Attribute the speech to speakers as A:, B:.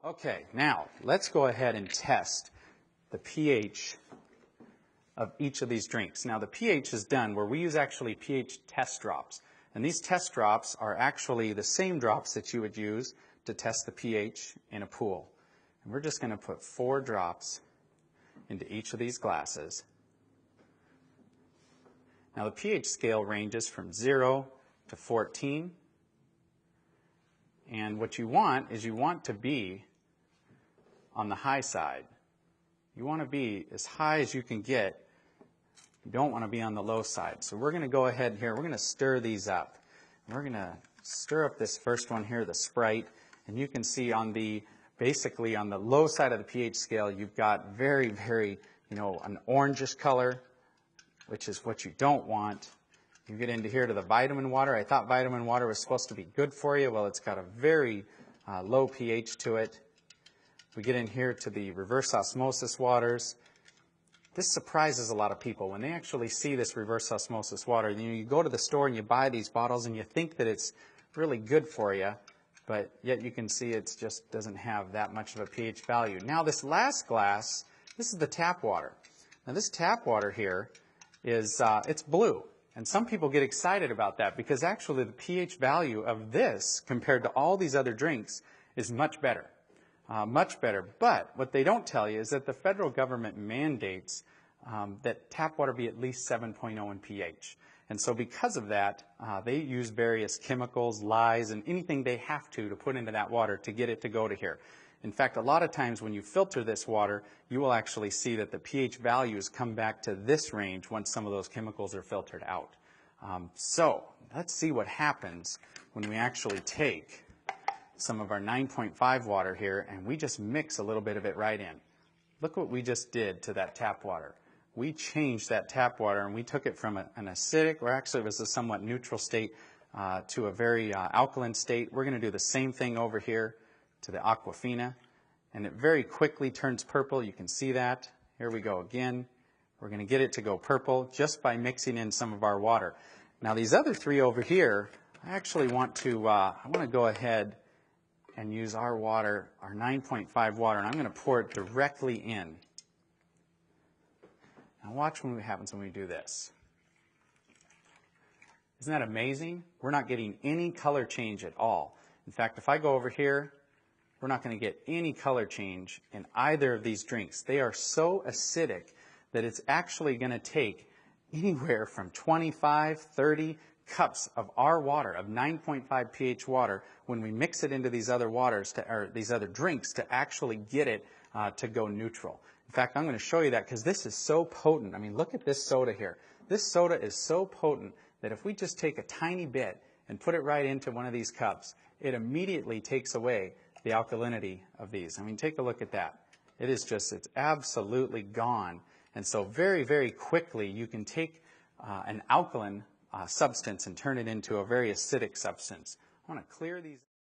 A: Okay, now let's go ahead and test the pH of each of these drinks. Now the pH is done where we use actually pH test drops. And these test drops are actually the same drops that you would use to test the pH in a pool. And we're just going to put 4 drops into each of these glasses. Now the pH scale ranges from 0 to 14. And what you want is you want to be on the high side. You want to be as high as you can get. You don't want to be on the low side. So we're going to go ahead here. We're going to stir these up. We're going to stir up this first one here, the Sprite. And you can see on the, basically on the low side of the pH scale, you've got very, very, an orangish color, which is what you don't want. You get into here to the vitamin water. I thought vitamin water was supposed to be good for you. Well, it's got a very low pH to it. We get in here to the reverse osmosis waters. This surprises a lot of people when they actually see this reverse osmosis water. You go to the store and you buy these bottles and you think that it's really good for you, but yet you can see it just doesn't have that much of a pH value. Now this last glass, this is the tap water. Now this tap water here is it's blue. And some people get excited about that because actually the pH value of this compared to all these other drinks is much better. Much better. But what they don't tell you is that the federal government mandates that tap water be at least 7.0 in pH. And so because of that, they use various chemicals, lyes, and anything they have to put into that water to get it to go to here. In fact, a lot of times when you filter this water, you will actually see that the pH values come back to this range once some of those chemicals are filtered out. So let's see what happens when we actually take some of our 9.5 water here and we just mix a little bit of it right in. Look what we just did to that tap water. We changed that tap water and we took it from an acidic, or actually it was a somewhat neutral state, to a very alkaline state. We're going to do the same thing over here to the Aquafina, and it very quickly turns purple. You can see that. Here we go again. We're going to get it to go purple just by mixing in some of our water. Now these other 3 over here, I actually want to go ahead and use our water, our 9.5 water, and I'm going to pour it directly in. Now watch what happens when we do this. Isn't that amazing? We're not getting any color change at all. In fact, if I go over here, we're not going to get any color change in either of these drinks. They are so acidic that it's actually going to take anywhere from 25, 30 cups of our water, of 9.5 pH water, when we mix it into these other waters, or these other drinks, to actually get it to go neutral. In fact, I'm going to show you that because this is so potent. I mean, look at this soda here. This soda is so potent that if we just take a tiny bit and put it right into one of these cups, it immediately takes away the alkalinity of these. I mean, take a look at that. It is just, it's absolutely gone. And so very, very quickly you can take an alkaline substance and turn it into a very acidic substance. I want to clear these.